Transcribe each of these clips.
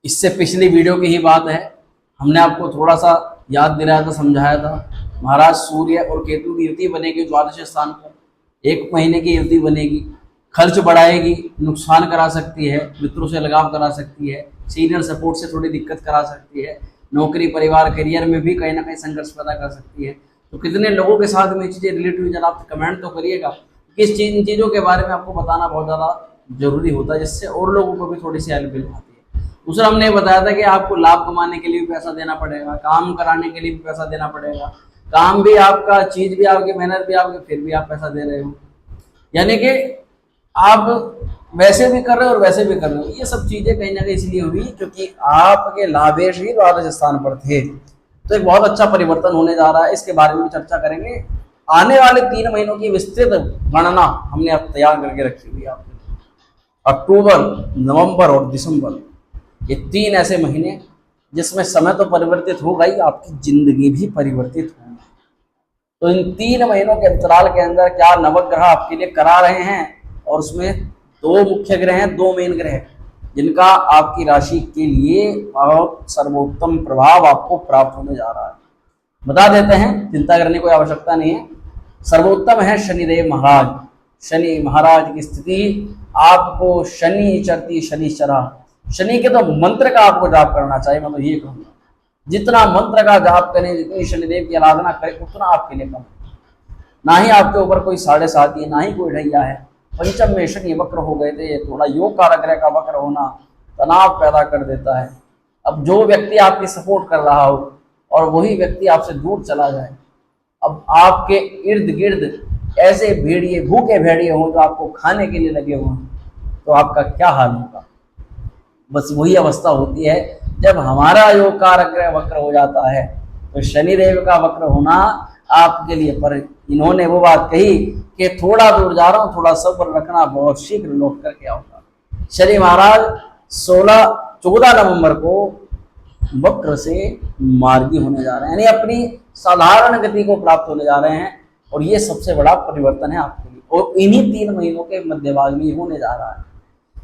इससे पिछली वीडियो की ही बात है, हमने आपको थोड़ा सा याद दिलाया था, समझाया था। महाराज सूर्य और केतु की युति बनेगी द्वादश स्थान पर, 1 महीने की युति बनेगी, खर्च बढ़ाएगी, नुकसान करा सकती है, मित्रों से लगाव करा सकती है, सीनियर सपोर्ट से थोड़ी दिक्कत करा सकती है, नौकरी परिवार करियर में भी कहीं ना कहीं संघर्ष पैदा कर सकती है। तो कितने लोगों के साथ में चीज़ें रिलेट हुई, जरा आप कमेंट तो करिएगा। किस चीज़ इन चीज़ों के बारे में आपको बताना बहुत ज़्यादा जरूरी होता है, जिससे और लोगों को भी थोड़ी सी हेल्प मिल पाती है। दूसरा हमने बताया था कि आपको लाभ कमाने के लिए भी पैसा देना पड़ेगा, काम कराने के लिए भी पैसा देना पड़ेगा, काम भी आपका, चीज भी आपकी, मेहनत भी आपकी, फिर भी आप पैसा दे रहे हो, यानी कि आप वैसे भी कर रहे हो और वैसे भी कर रहे हो। ये सब चीजें कहीं ना कहीं इसलिए हुई क्योंकि आपके लाभेश ही द्वादश स्थान पर थे। तो एक बहुत अच्छा परिवर्तन होने जा रहा है, इसके बारे में चर्चा करेंगे। आने वाले 3 महीनों की विस्तृत गणना हमने अब तैयार करके रखी हुई है आपके लिए। अक्टूबर, नवंबर और दिसंबर, ये 3 ऐसे महीने जिसमें समय तो परिवर्तित होगा ही, आपकी जिंदगी भी परिवर्तित होगी। तो इन 3 महीनों के अंतराल के अंदर क्या नवग्रह आपके लिए करा रहे हैं, और उसमें 2 मुख्य ग्रह हैं, 2 मेन ग्रह, जिनका आपकी राशि के लिए बहुत सर्वोत्तम प्रभाव आपको प्राप्त होने जा रहा है। बता देते हैं, चिंता करने की कोई आवश्यकता नहीं है। सर्वोत्तम है शनिदेव महाराज। शनि महाराज की स्थिति आपको शनि चरती शनिश्चरा, शनि के तो मंत्र का आपको जाप करना चाहिए। मैं तो ये कहूँगा, जितना मंत्र का जाप करें, जितनी शनिदेव की आराधना करें, उतना आपके लिए कम। ना ही आपके ऊपर कोई 7.5 ना ही कोई ढैया है। पंचम में शनि वक्र हो गए थे, थोड़ा योग कारक ग्रह का वक्र होना तनाव पैदा कर देता है। अब जो व्यक्ति आपकी सपोर्ट कर रहा हो और वही व्यक्ति आपसे दूर चला जाए, अब आपके इर्द गिर्द ऐसे भेड़िए, भूखे भेड़िए हों जो आपको खाने के लिए लगे हों, तो आपका क्या हाल होगा। बस वही अवस्था होती है जब हमारा योग कारक ग्रह वक्र हो जाता है। तो शनिदेव का वक्र होना आपके लिए, पर इन्होंने वो बात कही कि थोड़ा दूर जा रहा हूँ, थोड़ा सब्र रखना, बहुत शीघ्र लौट करके आऊंगा। शनि महाराज 14 नवंबर को वक्र से मार्गी होने जा रहे हैं, यानी अपनी साधारण गति को प्राप्त होने जा रहे हैं। और ये सबसे बड़ा परिवर्तन है आपके लिए, और इन्हीं 3 महीनों के मध्य भाग में होने जा रहा है।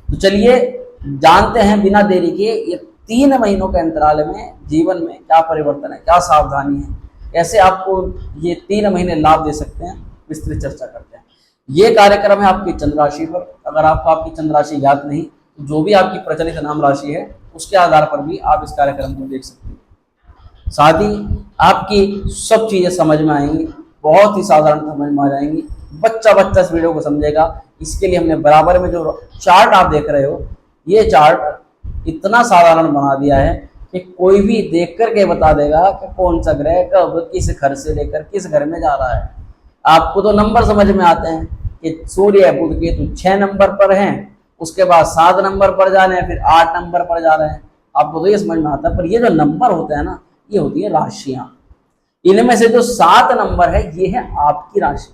तो चलिए जानते हैं बिना देरी के, ये 3 महीनों के अंतराल में जीवन में क्या परिवर्तन है, क्या सावधानी है, कैसे आपको ये 3 महीने लाभ दे सकते हैं, विस्तृत चर्चा करते हैं। ये कार्यक्रम है आपकी चंद्र राशि पर। अगर आपको आपकी चंद्र राशि ज्ञात नहीं, तो जो भी आपकी प्रचलित नाम राशि है उसके आधार पर भी आप इस कार्यक्रम को देख सकते हैं। साथ ही आपकी सब चीजें समझ में आएंगी, बहुत ही साधारण समझ में आ जाएंगी, बच्चा बच्चा इस वीडियो को समझेगा। इसके लिए हमने बराबर में जो चार्ट आप देख रहे हो, ये चार्ट इतना साधारण बना दिया है कि कोई भी देख करके बता देगा कि कौन सा ग्रह कब किस घर से लेकर किस घर में जा रहा है। आपको तो नंबर समझ में आते हैं कि सूर्य बुध केतु 6 नंबर पर हैं, उसके बाद 7 नंबर पर जा रहे हैं, फिर 8 नंबर पर जा रहे हैं, आपको तो ये समझ में आता है। पर ये जो नंबर होते हैं ना, ये होती है राशियां। इनमें से जो 7 नंबर है, ये है आपकी राशि।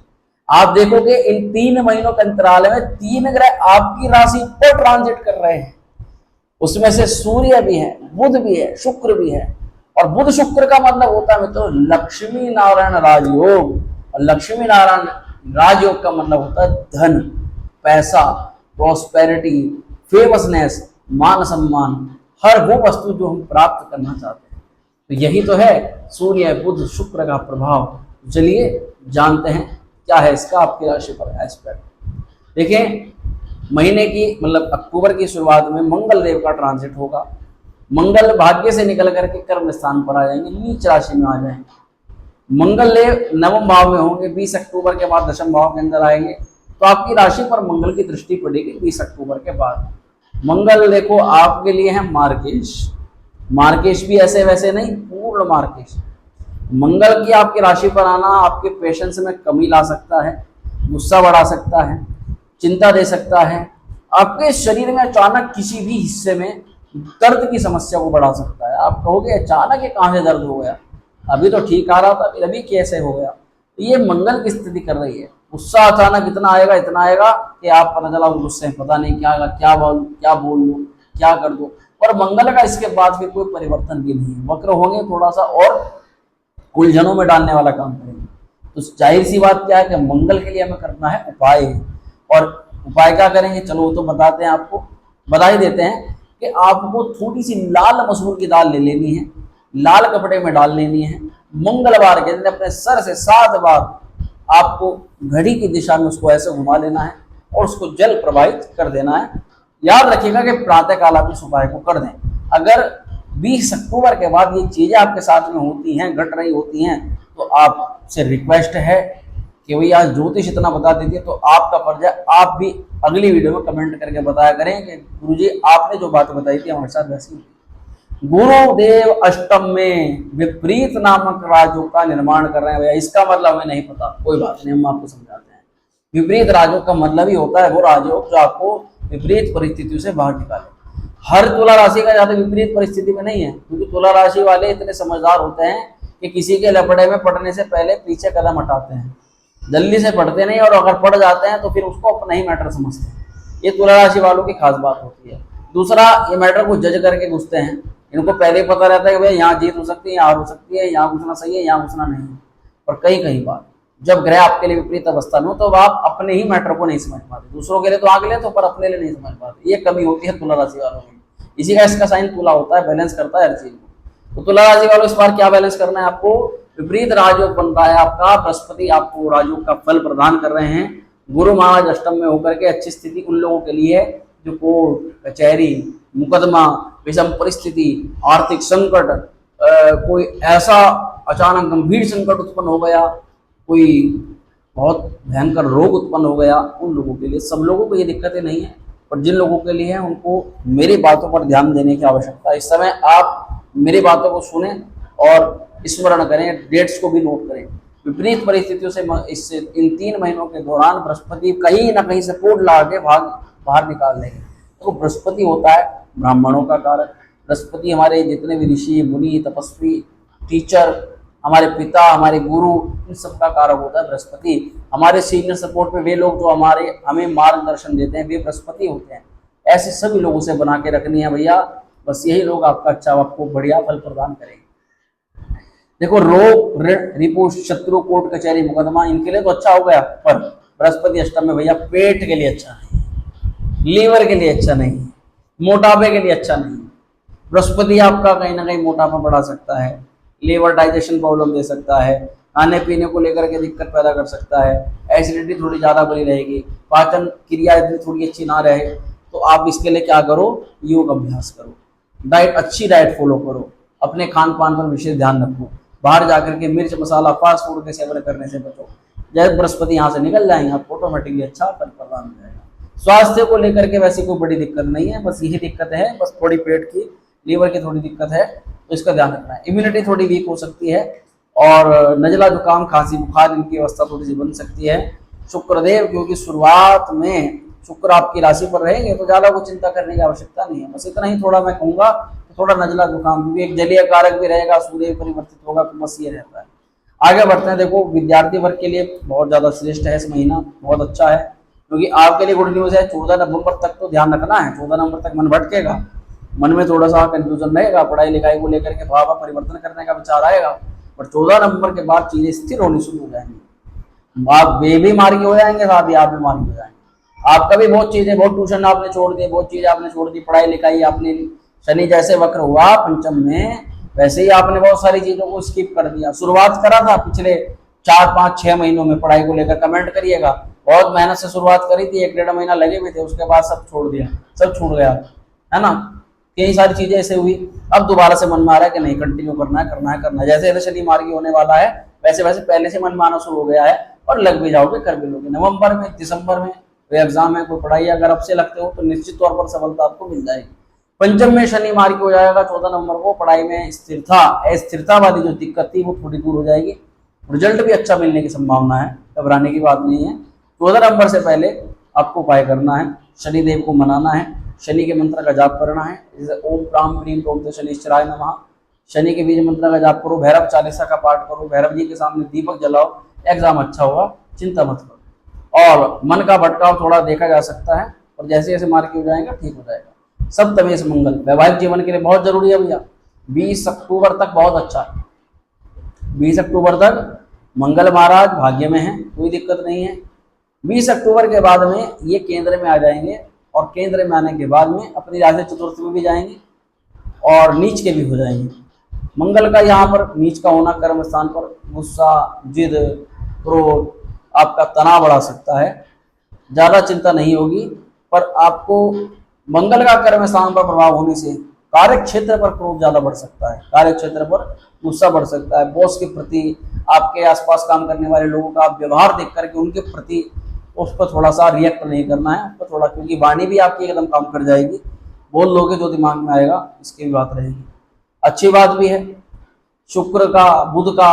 आप देखोगे इन 3 महीनों के अंतराल में 3 ग्रह आपकी राशि पर ट्रांजिट कर रहे हैं। उसमें से सूर्य भी है, बुध भी है, शुक्र भी है। और बुध शुक्र का मतलब होता है मित्रों लक्ष्मी नारायण राजयोग, और लक्ष्मी नारायण राजयोग का मतलब होता है धन, पैसा, प्रॉस्पेरिटी, फेमसनेस, मान सम्मान, हर वो वस्तु जो हम प्राप्त करना चाहते हैं। तो यही तो है सूर्य बुध शुक्र का प्रभाव। चलिए जानते हैं क्या है इसका आपकी राशि पर एस्पेक्ट। देखिए, महीने की मतलब अक्टूबर की शुरुआत में मंगल देव का ट्रांजिट होगा। मंगल भाग्य से निकल करके कर्म स्थान पर आ जाएंगे, नीच राशि में आ जाएंगे। मंगल देव 9वें भाव में होंगे, 20 अक्टूबर के बाद 10वें भाव के अंदर आएंगे। तो आपकी राशि पर मंगल की दृष्टि पड़ेगी 20 अक्टूबर के बाद। मंगल देखो आपके लिए है मार्केश। मार्केश भी ऐसे वैसे नहीं, पूर्ण मार्केश। मंगल की आपकी राशि पर आना आपके पेशेंस में कमी ला सकता है, गुस्सा बढ़ा सकता है, चिंता दे सकता है, आपके शरीर में अचानक किसी भी हिस्से में दर्द की समस्या को बढ़ा सकता है। आप कहोगे अचानक ये कहाँ से दर्द हो गया, अभी तो ठीक आ रहा था, फिर अभी कैसे हो गया। तो ये मंगल की स्थिति कर रही है। गुस्सा अचानक इतना आएगा कि आप पता चला उस गुस्से में पता नहीं क्या बोल लूँ, क्या कर दो। और मंगल का इसके बाद फिर कोई परिवर्तन भी नहीं है, वक्र होंगे, थोड़ा सा और उलझनों में डालने वाला काम करेंगे। तो जाहिर सी बात क्या है कि मंगल के लिए हमें करना है उपाय। और उपाय क्या करेंगे, चलो वो तो बताते हैं, आपको बता ही देते हैं कि आपको थोड़ी सी लाल मसूर की दाल ले लेनी है, लाल कपड़े में डाल लेनी है, मंगलवार के दिन अपने सर से 7 बार आपको घड़ी की दिशा में उसको ऐसे घुमा लेना है और उसको जल प्रवाहित कर देना है। याद रखिएगा कि प्रातः काल आप इस उपाय को कर दें। अगर 20 अक्टूबर के बाद ये चीजें आपके साथ में होती हैं, घट रही होती हैं, तो आपसे रिक्वेस्ट है कि भैया ज्योतिष इतना बता दीजिए, तो आपका फर्ज है आप भी अगली वीडियो में कमेंट करके बताया करें कि गुरुजी आपने जो बात बताई थी हमारे साथ वैसी। गुरुदेव अष्टम में विपरीत नामक राजयोग का निर्माण कर रहे हैं। भैया इसका मतलब हमें नहीं पता, कोई बात नहीं, हम आपको समझाते हैं। विपरीत राजयोग का मतलब ही होता है वो राजयोग जो आपको विपरीत परिस्थितियों से बाहर निकाले। हर तुला राशि का ज्यादा विपरीत परिस्थिति में नहीं है, क्योंकि तुला राशि वाले इतने समझदार होते हैं कि किसी के लपड़े में पड़ने से पहले पीछे कदम हटाते हैं, जल्दी से पढ़ते नहीं, और अगर पढ़ जाते हैं तो फिर उसको अपना ही मैटर समझते हैं। ये तुला राशि वालों की खास बात होती है। दूसरा, ये मैटर को जज करके घुसते हैं। इनको पहले ही पता रहता है कि भाई यहाँ जीत हो सकती है, यहाँ हार हो सकती है, यहाँ घुसना सही है, यहाँ घुसना नहीं है। और कई बार जब ग्रह आपके लिए विपरीत अवस्था में हो तो आप अपने ही मैटर को नहीं समझ पाते। दूसरों के लिए तो आगे ले तो, पर अपने लिए नहीं समझ पाते। ये कमी होती है तुला राशि वालों में। इसी का इसका साइन तुला होता है, बैलेंस करता है हर चीज को। तो तुला राशि वालों इस बार क्या बैलेंस करना है आपको? विपरीत राजयोग बनता है आपका, बृहस्पति आपको राजयोग का फल प्रदान कर रहे हैं। गुरु महाराज अष्टम में होकर के अच्छी स्थिति उन लोगों के लिए है जो कोर्ट कचहरी, मुकदमा, विषम परिस्थिति, आर्थिक संकट, कोई ऐसा अचानक गंभीर संकट उत्पन्न हो गया, कोई बहुत भयंकर रोग उत्पन्न हो गया, उन लोगों के लिए। सब लोगों को ये दिक्कतें नहीं है, पर जिन लोगों के लिए है उनको मेरी बातों पर ध्यान देने की आवश्यकता है। इस समय आप मेरी बातों को सुने और स्मरण करें, डेट्स को भी नोट करें। विपरीत परिस्थितियों से इससे इन 3 महीनों के दौरान बृहस्पति कहीं ना कहीं से कोड ला के बाहर निकाल देंगे। तो बृहस्पति होता है ब्राह्मणों का कारक। बृहस्पति हमारे जितने भी ऋषि, मुनि, तपस्वी, टीचर, हमारे पिता, हमारे गुरु, इन सब का कारक होता है बृहस्पति। हमारे सीनियर सपोर्ट में वे लोग जो हमें मार्गदर्शन देते हैं वे बृहस्पति होते हैं। ऐसे सभी लोगों से बना के रखनी है भैया, बस यही लोग आपका अच्छा, आपको बढ़िया फल प्रदान करेंगे। देखो, रोग, ऋण, रिपु, शत्रु, कोर्ट कचहरी, मुकदमा, इनके लिए तो अच्छा हो गया, पर बृहस्पति अष्टम में भैया पेट के लिए अच्छा नहीं, लीवर के लिए अच्छा नहीं, मोटापे के लिए अच्छा नहीं। बृहस्पति आपका कहीं ना कहीं मोटापा बढ़ा सकता है, लीवर डाइजेशन प्रॉब्लम दे सकता है, खाने पीने को लेकर के दिक्कत पैदा कर सकता है, एसिडिटी थोड़ी ज़्यादा बनी रहेगी, पाचन क्रिया यदि थोड़ी अच्छी ना रहे तो आप इसके लिए क्या करो? योग अभ्यास करो, डाइट, अच्छी डाइट फॉलो करो, अपने खान पान पर विशेष ध्यान रखो, बाहर जाकर के मिर्च मसाला फास्ट फूड के सेवन करने से बचो। जब बृहस्पति यहाँ से निकल जाएंगे आपको ऑटोमेटिकली अच्छा फल प्रदान हो जाएगा। स्वास्थ्य को लेकर के वैसी कोई बड़ी दिक्कत नहीं है, बस यही दिक्कत है, बस थोड़ी पेट की, लीवर की थोड़ी दिक्कत है, तो इसका ध्यान रखना है। इम्यूनिटी थोड़ी वीक हो सकती है और नजला, जुकाम, खांसी, बुखार, इनकी अवस्था थोड़ी सी बन सकती है। शुक्रदेव, क्योंकि शुरुआत में शुक्र आपकी राशि पर रहेंगे तो ज्यादा कुछ चिंता करने की आवश्यकता नहीं है। बस इतना ही थोड़ा मैं कहूंगा, थोड़ा नजला जुकाम, क्योंकि एक जलीय कारक भी रहेगा, सूर्य परिवर्तित होगा, तो बस ये रहता है। आगे बढ़ते हैं। देखो, विद्यार्थी वर्ग के लिए बहुत ज्यादा श्रेष्ठ है, इस महीना बहुत अच्छा है, क्योंकि आपके लिए गुड न्यूज है। 14 नवंबर तक तो ध्यान रखना है, 14 नवंबर तक मन भटकेगा, मन में थोड़ा सा कंफ्यूजन रहेगा, पढ़ाई लिखाई को लेकर के भाव परिवर्तन करने का विचार आएगा, पर 14 नवंबर के बाद चीजें स्थिर होनी शुरू हो जाएंगी। आप वे भी मार्गी हो जाएंगे, साथ ही आप भी मार्गी हो जाएंगे। आपका भी बहुत चीजें, बहुत ट्यूशन आपने छोड़ दी, बहुत चीजें आपने छोड़ दी, पढ़ाई लिखाई आपने, शनि जैसे वक्र हुआ पंचम में, वैसे ही आपने बहुत सारी चीजों को स्किप कर दिया। शुरुआत करा था पिछले 4, 5, 6 महीनों में पढ़ाई को लेकर, कमेंट करिएगा, बहुत मेहनत से शुरुआत करी थी, 1-1.5 महीना लगे हुए थे, उसके बाद सब छोड़ दिया, सब छूट गया, है ना। कई सारी चीजें ऐसे हुई, अब दोबारा से मन में आ रहा है कि नहीं, कंटिन्यू करना है, करना है, करना है। जैसे जैसे शनि मार्गी होने वाला है वैसे वैसे पहले से मन में आना शुरू हो गया है, और लग भी जाओगे, कर भी लोगे। नवंबर में, दिसंबर में कोई एग्जाम है, कोई पढ़ाई अगर अब से लगते हो तो निश्चित तौर पर सफलता आपको मिल जाएगी। पंचम में शनि मार्गी हो जाएगा 14 नवंबर को, पढ़ाई में स्थिरता वाली जो दिक्कत थी वो थोड़ी दूर हो जाएगी, रिजल्ट भी अच्छा मिलने की संभावना है, घबराने की बात नहीं है। 14 नवंबर से पहले आपको उपाय करना है, शनिदेव को मनाना है, शनि के मंत्र का जाप करना है, जैसे ओम प्राम प्रीम प्रोम शनिश्चराय नमः, शनि के बीज मंत्र का जाप करो, भैरव चालीसा का पाठ करो, भैरव जी के सामने दीपक जलाओ, एग्जाम अच्छा होगा, चिंता मत करो। और मन का भटकाव थोड़ा देखा जा सकता है, और जैसे जैसे मार्गी हो जाएगा ठीक हो जाएगा। सप्तमेश मंगल वैवाहिक जीवन के लिए बहुत जरूरी है भैया। 20 अक्टूबर तक बहुत अच्छा है, 20 अक्टूबर तक मंगल महाराज भाग्य में है, कोई दिक्कत नहीं है। 20 अक्टूबर के बाद में ये केंद्र में आ जाएंगे और केंद्र में आने के बाद में अपनी राशि चतुर्थ में भी जाएंगे और नीच के भी हो जाएंगे। मंगल का यहाँ पर नीच का होना कर्म स्थान पर गुस्सा, जिद, क्रोध, आपका तनाव बढ़ा सकता है। ज़्यादा चिंता नहीं होगी, पर आपको मंगल का कर्म स्थान पर प्रभाव होने से कार्य क्षेत्र पर क्रोध ज़्यादा बढ़ सकता है, कार्य क्षेत्र पर गुस्सा बढ़ सकता है। बॉस के प्रति, आपके आसपास काम करने वाले लोगों का व्यवहार देख करके उनके प्रति उस पर थोड़ा सा रिएक्ट नहीं करना है, उस पर थोड़ा, क्योंकि वाणी भी आपकी एकदम काम कर जाएगी, बोल लोगे जो दिमाग में आएगा, इसकी भी बात रहेगी। अच्छी बात भी है शुक्र का, बुध का,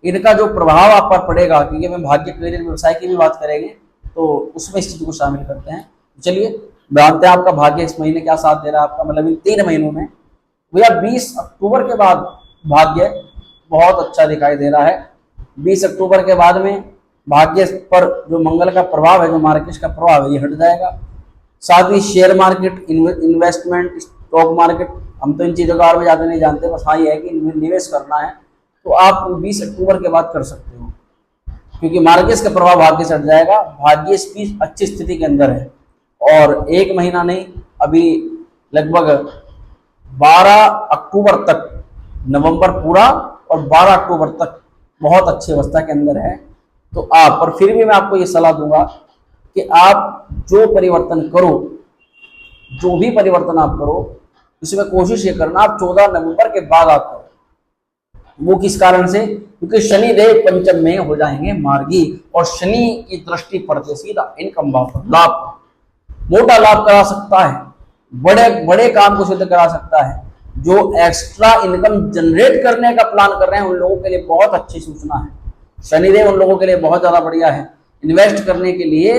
इनका जो प्रभाव आप पर पड़ेगा, क्योंकि हम भाग्य, करियर, व्यवसाय की भी बात करेंगे तो उसमें इस चीज को शामिल करते हैं। चलिए जानते हैं आपका भाग्य इस महीने क्या साथ दे रहा है आपका, मतलब इन 3 महीनों में। भैया 20 अक्टूबर के बाद भाग्य बहुत अच्छा दिखाई दे रहा है। 20 अक्टूबर के बाद में भाग्य पर जो मंगल का प्रभाव है, जो मार्केट का प्रभाव है, ये हट जाएगा। साथ ही share market, investment, stock market, हम तो इन चीज़ों के बारे में ज़्यादा नहीं जानते, बस हाँ ये है कि निवेश करना है तो आप 20 अक्टूबर के बाद कर सकते हो, क्योंकि मार्केट का प्रभाव भाग्य से हट जाएगा। भाग्य की अच्छी स्थिति के अंदर है और 1 महीना नहीं, अभी लगभग 12 अक्टूबर तक, नवंबर पूरा और 12 अक्टूबर तक बहुत अच्छी अवस्था के अंदर है। तो आप, पर फिर भी मैं आपको ये सलाह दूंगा कि आप जो परिवर्तन करो, जो भी परिवर्तन आप करो, उसमें कोशिश ये करना आप 14 नवंबर के बाद आप करो। वो किस कारण से? क्योंकि शनि देव पंचम में हो जाएंगे मार्गी और शनि की दृष्टि पड़ते सीधा इनकम भाव पर लाभ, मोटा लाभ करा सकता है, बड़े बड़े काम को सिद्ध करा सकता है। जो एक्स्ट्रा इनकम जनरेट करने का प्लान कर रहे हैं उन लोगों के लिए बहुत अच्छी सूचना है, शनिदेव उन लोगों के लिए बहुत ज्यादा बढ़िया है। इन्वेस्ट करने के लिए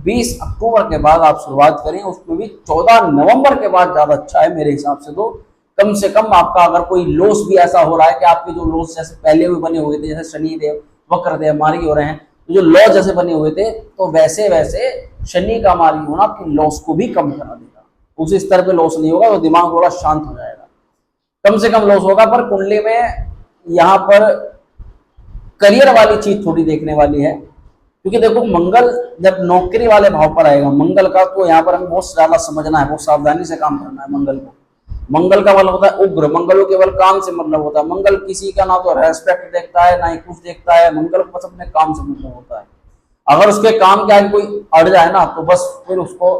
20 अक्टूबर के बाद आप शुरुआत करें, उसमें भी 14 नवंबर के बाद ज्यादा अच्छा है मेरे हिसाब से। तो कम से कम आपका अगर कोई लॉस भी ऐसा हो रहा है कि आपके जो लॉस जैसे पहले भी बने हुए थे, जैसे शनिदेव वक्रदेव मार्गी हो रहे हैं, तो जो लॉस जैसे बने हुए थे, तो वैसे वैसे शनि का मार्गी होना आपकी लॉस को भी कम करा देगा। उस स्तर पे लॉस नहीं होगा, वो दिमाग थोड़ा शांत हो जाएगा, कम से कम लॉस होगा। पर कुंडली में यहाँ पर करियर वाली चीज थोड़ी देखने वाली है, क्योंकि देखो मंगल जब नौकरी वाले भाव पर आएगा मंगल का, तो यहाँ पर हमें बहुत ज्यादा समझना है, बहुत सावधानी से काम करना है मंगल को। मंगल का मतलब होता है उग्र, मंगल को केवल काम से मतलब होता है। मंगल किसी का ना तो रेस्पेक्ट देखता है, ना ही कुछ देखता है, मंगल को बस अपने काम से मतलब होता है। अगर उसके काम के आगे कोई अड़ जाए ना, तो बस फिर उसको,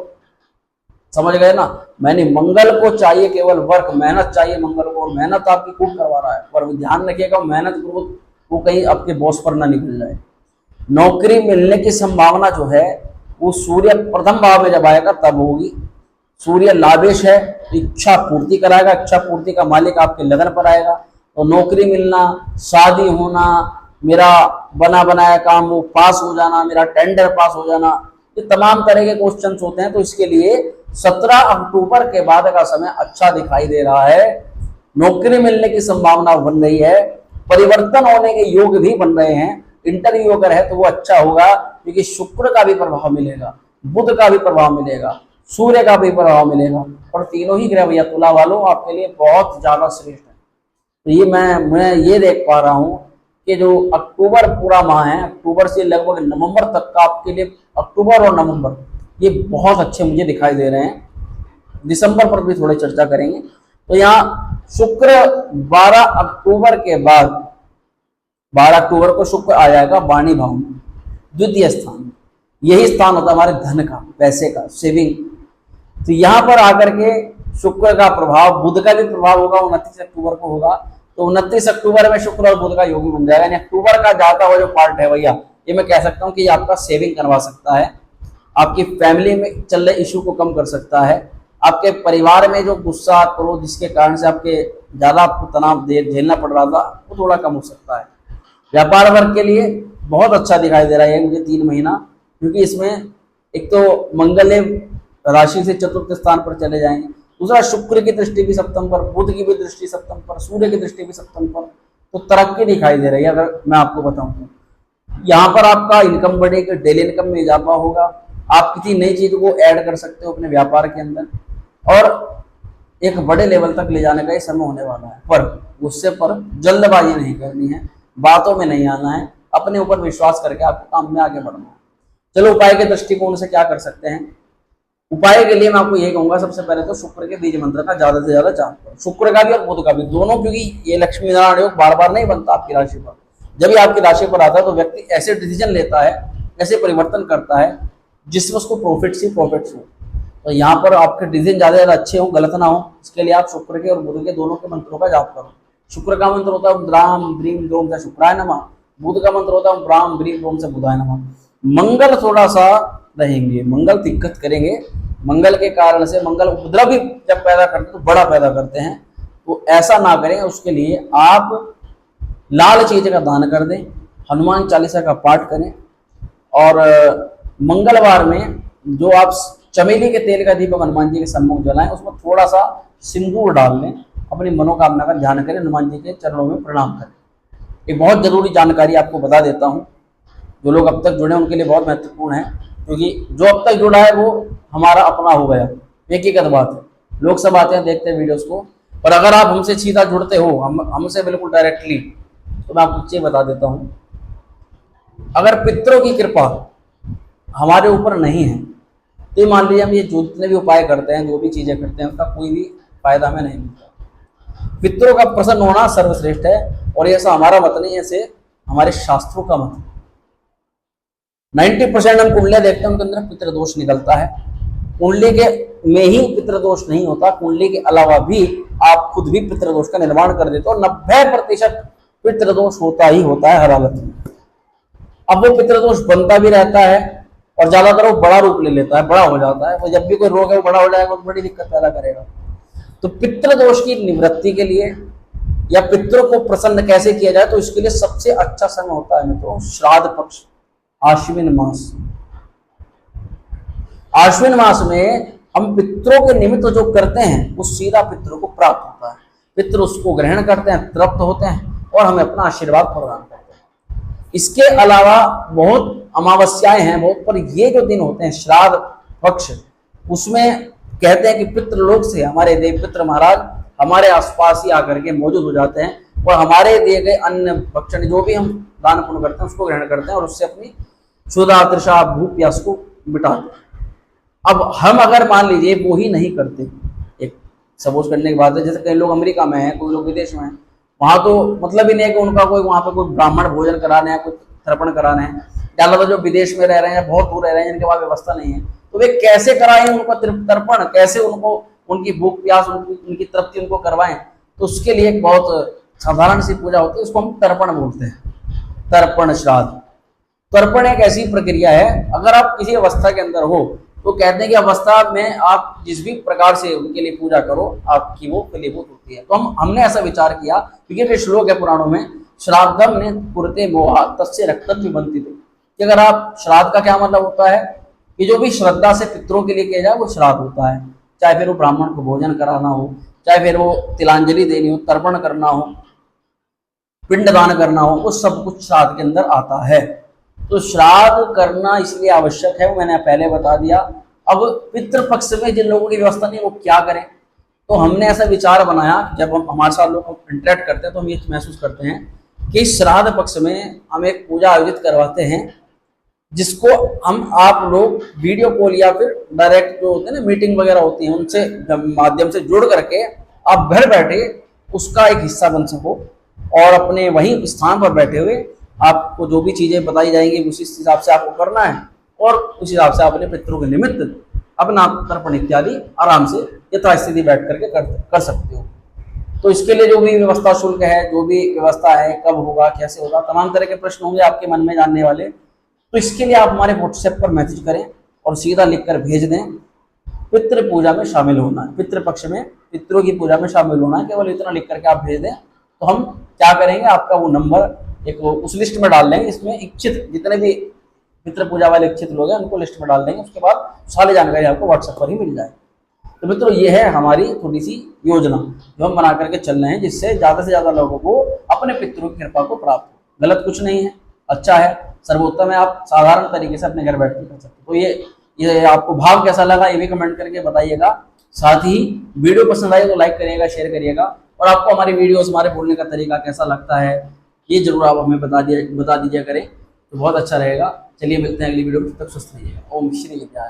समझ गए ना, मैंने मंगल को चाहिए केवल वर्क, मेहनत चाहिए मंगल को, और मेहनत आपकी खूब करवा रहा है, पर ध्यान रखिएगा मेहनत ग्रोथ वो कहीं आपके बॉस पर ना निकल जाए। नौकरी मिलने की संभावना जो है वो सूर्य प्रथम भाव में जब आएगा तब होगी। सूर्य लाभेश है, इच्छा पूर्ति कराएगा, इच्छा पूर्ति का मालिक आपके लगन पर आएगा, तो नौकरी मिलना, शादी होना, मेरा बना बनाया काम वो पास हो जाना, मेरा टेंडर पास हो जाना, ये तमाम तरह के क्वेश्चंस होते हैं। तो इसके लिए 17 अक्टूबर के बाद का समय अच्छा दिखाई दे रहा है। नौकरी मिलने की संभावना बन रही है, परिवर्तन होने के योग भी बन रहे हैं। इंटरव्यू अगर है तो वो अच्छा होगा, क्योंकि शुक्र का भी प्रभाव मिलेगा, बुध का भी प्रभाव मिलेगा, सूर्य का भी प्रभाव मिलेगा, और तीनों ही ग्रह भैया तुला वालों आपके लिए बहुत ज्यादा श्रेष्ठ है। तो ये मैं ये देख पा रहा हूँ कि जो अक्टूबर पूरा माह है, अक्टूबर से लगभग नवंबर तक का आपके लिए, अक्टूबर और नवंबर ये बहुत अच्छे मुझे दिखाई दे रहे हैं। दिसंबर पर भी थोड़ी चर्चा करेंगे। तो यहाँ शुक्र 12 अक्टूबर के बाद, 12 अक्टूबर को शुक्र आ जाएगा वाणी भाव में, द्वितीय स्थान। यही स्थान होता है हमारे धन का, पैसे का, सेविंग। तो यहाँ पर आकर के शुक्र का प्रभाव, बुध का भी प्रभाव होगा, 29 अक्टूबर को होगा। तो 29 अक्टूबर में शुक्र और बुध का योग बन जाएगा। यानी अक्टूबर का जाता हुआ जो पार्ट है भैया, ये मैं कह सकता हूँ कि ये आपका सेविंग करवा सकता है, आपकी फैमिली में चल रहे इशू को कम कर सकता है, आपके परिवार में जो गुस्सा, क्रोध जिसके कारण से आपके ज्यादा आपको तनाव झेलना पड़ रहा था, वो थोड़ा कम हो सकता है। व्यापार वर्ग के लिए बहुत अच्छा दिखाई दे रहा है मुझे 3 महीना, क्योंकि इसमें एक तो मंगल राशि से चतुर्थ स्थान पर चले जाएंगे, दूसरा शुक्र की दृष्टि भी सप्तम पर, बुध की भी दृष्टि सप्तम पर, सूर्य की दृष्टि भी सप्तम पर, तो तरक्की दिखाई दे रही है। अगर मैं आपको बताऊं तो यहाँ पर आपका इनकम बढ़ेगी, डेली इनकम में इजाफा होगा, आप किसी नई चीज को ऐड कर सकते हो अपने व्यापार के अंदर, और एक बड़े लेवल तक ले जाने का ये समय होने वाला है। पर गुस्से पर जल्दबाजी नहीं करनी है, बातों में नहीं आना है, अपने ऊपर विश्वास करके आपको काम में आगे बढ़ना है। चलो उपाय के दृष्टिकोण से क्या कर सकते हैं, उपाय के लिए मैं आपको ये कहूंगा, सबसे पहले तो शुक्र के बीज मंत्र का ज्यादा से ज्यादा जाप करो, शुक्र का भी और बुध का भी, दोनों, क्योंकि ये लक्ष्मी नारायण योग बार बार नहीं बनता आपकी राशि पर। जब भी आपकी राशि पर आता है तो व्यक्ति ऐसे डिसीजन लेता है, ऐसे परिवर्तन करता है जिसमें उसको प्रॉफिट्स ही प्रॉफिट्स हो। तो यहाँ पर आपके डिसीजन ज्यादा ज्यादा अच्छे हो, गलत ना हो, इसके लिए आप शुक्र के और बुध के दोनों के मंत्रों का जाप करो। शुक्र का मंत्र होता है द्राम ब्रीम द्रोम से शुक्राय नमः, बुध का मंत्र होता है ब्राम ब्रीम द्रोम से बुधाय नमः। मंगल थोड़ा सा रहेंगे, मंगल दिक्कत करेंगे, मंगल के कारण से मंगल उपद्रव भी जब पैदा करते हैं तो बड़ा पैदा करते हैं, तो ऐसा ना करें। उसके लिए आप लाल चीज का दान कर दें, हनुमान चालीसा का पाठ करें, और मंगलवार में जो आप चमेली के तेल का दीपक हनुमान जी के सम्मुख जलाएं, उसमें थोड़ा सा सिंदूर डाल लें, अपनी मनोकामना का ध्यान करें, हनुमान जी के चरणों में प्रणाम करें। एक बहुत जरूरी जानकारी आपको बता देता हूँ, जो लोग अब तक जुड़े हैं उनके लिए बहुत महत्वपूर्ण है, क्योंकि जो अब तक जुड़ा है वो हमारा अपना हो गया, व्यक्तिगत बात है। लोग सब आते हैं, देखते हैं वीडियोस को, पर अगर आप हमसे सीधा जुड़ते हो, हमसे बिल्कुल डायरेक्टली, तो मैं आपको ये बता देता हूँ, अगर पितरों की कृपा हमारे ऊपर नहीं है तो मान लीजिए हम ये जितने भी उपाय करते हैं, जो भी चीजें करते हैं, उसका कोई भी फायदा हमें नहीं मिलता। पितरों का प्रसन्न होना सर्वश्रेष्ठ है, और ऐसा हमारा मत नहीं, ऐसे हमारे शास्त्रों का मत है। 90% हम कुंडलियां देखते हैं, उनके अंदर पितृदोष निकलता है। कुंडली के में ही पितृदोष नहीं होता, कुंडली के अलावा भी आप खुद भी पितृदोष का निर्माण कर देते हो। 90% पितृदोष होता ही होता है हर हालत में। अब वो पितृदोष बनता भी रहता है, और ज्यादातर वो बड़ा रूप ले लेता है, बड़ा हो जाता है। तो जब भी कोई रोग है वो बड़ा हो जाएगा तो बड़ी दिक्कत पैदा करेगा। तो पितृदोष की निवृत्ति के लिए या पितरों को प्रसन्न कैसे किया जाए, तो इसके लिए सबसे अच्छा समय होता है तो श्राद्ध पक्ष, आश्विन मास। आश्विन मास में हम पितरों के निमित्त जो करते हैं वो सीधा पितरों को प्राप्त होता है, पितर उसको ग्रहण करते हैं, तृप्त होते हैं, और हमें अपना आशीर्वाद प्रदान करते हैं। इसके अलावा बहुत अमावस्याएं हैं बहुत, पर ये जो दिन होते हैं श्राद्ध पक्ष, उसमें कहते हैं कि पितृलोक से हमारे देव पितृ महाराज हमारे आसपास ही आकर के मौजूद हो जाते हैं, और हमारे दिए गए अन्न भक्षण जो भी हम दान पुण्य करते हैं उसको ग्रहण करते हैं, और उससे अपनी क्षुधा तृषा भूख प्यास को मिटाते हैं। अब हम अगर मान लीजिए वो ही नहीं करते, एक सपोज करने की बात है, जैसे कई लोग अमेरिका में हैं, कोई लोग विदेश में हैं, वहां तो मतलब ही नहीं है कि उनका कोई वहां पर कोई ब्राह्मण भोजन कराने हैं, कोई तर्पण कराने हैं, ज्यादा जो विदेश में रह रहे हैं, बहुत दूर रह रहे हैं, जिनके पास व्यवस्था नहीं है, तो वे कैसे कराएं उनको तर्पण, कैसे उनको उनकी भूख प्यास उनकी तृप्ति उनको करवाएं। तो उसके लिए एक बहुत साधारण सी पूजा होती है, उसको हम तर्पण बोलते हैं, तर्पण श्राद्ध। तर्पण एक ऐसी प्रक्रिया है, अगर आप किसी अवस्था के अंदर हो तो कहते हैं कि अवस्था में आप जिस भी प्रकार से उनके लिए पूजा करो आपकी वो फलीभूत होती है। तो हमने ऐसा विचार किया, क्योंकि श्लोक है पुराणों में, श्राद्धम ने कुरते मोहा तस्य रक्तम बनती थे, कि अगर आप श्राद्ध का क्या मतलब होता है कि जो भी श्रद्धा से पितरों के लिए किया जाए वो श्राद्ध होता है, चाहे फिर वो ब्राह्मण को भोजन कराना हो, चाहे फिर वो तिलांजलि देनी हो, तर्पण करना हो, पिंडदान करना हो, वो सब कुछ श्राद्ध के अंदर आता है। तो श्राद्ध करना इसलिए आवश्यक है, वो मैंने पहले बता दिया। अब पितृपक्ष में जिन लोगों की व्यवस्था नहीं वो क्या करें, तो हमने ऐसा विचार बनाया, जब हम हमारे साथ लोग इंटरेक्ट करते हैं तो हम ये महसूस करते हैं कि श्राद्ध पक्ष में हम एक पूजा आयोजित करवाते हैं, जिसको हम आप लोग वीडियो कॉल या फिर डायरेक्ट जो होते हैं ना मीटिंग वगैरह होती है उनसे माध्यम से जुड़ करके आप घर बैठे उसका एक हिस्सा बन सको, और अपने वही स्थान पर बैठे हुए आपको जो भी चीजें बताई जाएंगी उसी हिसाब से आपको करना है, और उस हिसाब से आप अपने पितरों के निमित्त अपना तर्पण इत्यादि आराम से यथास्थिति बैठ करके कर सकते हो। तो इसके लिए जो भी व्यवस्था शुल्क है, जो भी व्यवस्था है, कब होगा, कैसे होगा, तमाम तरह के प्रश्न होंगे आपके मन में जानने वाले, तो इसके लिए आप हमारे व्हाट्सएप पर मैसेज करें और सीधा लिख कर भेज दें, पितृ पूजा में शामिल होना है, पितृपक्ष में पितरों की पूजा में शामिल होना है, केवल इतना लिख करके आप भेज दें। तो हम क्या करेंगे, आपका वो नंबर एक उस लिस्ट में डाल देंगे, इसमें इच्छित जितने भी पितृ पूजा वाले इच्छित लोग हैं उनको लिस्ट में डाल देंगे, उसके बाद सारी जानकारी आपको व्हाट्सएप पर ही मिल जाए। तो मित्रों ये है हमारी थोड़ी सी योजना जो हम बना करके चल रहे हैं, जिससे ज्यादा से ज्यादा लोगों को अपने पितरों की कृपा को प्राप्त हो। गलत कुछ नहीं है, अच्छा है, सर्वोत्तम है, आप साधारण तरीके से अपने घर बैठ के कर सकते हो। तो ये आपको भाव कैसा लगा ये भी कमेंट करके बताइएगा। साथ ही वीडियो पसंद आए तो लाइक करिएगा, शेयर करिएगा, और आपको हमारी वीडियोस हमारे बोलने का तरीका कैसा लगता है ये जरूर आप हमें बता दीजिए करें, तो बहुत अच्छा रहेगा। चलिए मिलते हैं अगली वीडियो में, तब तक स्वस्थ रहिएगा। ओम श्री विद्या।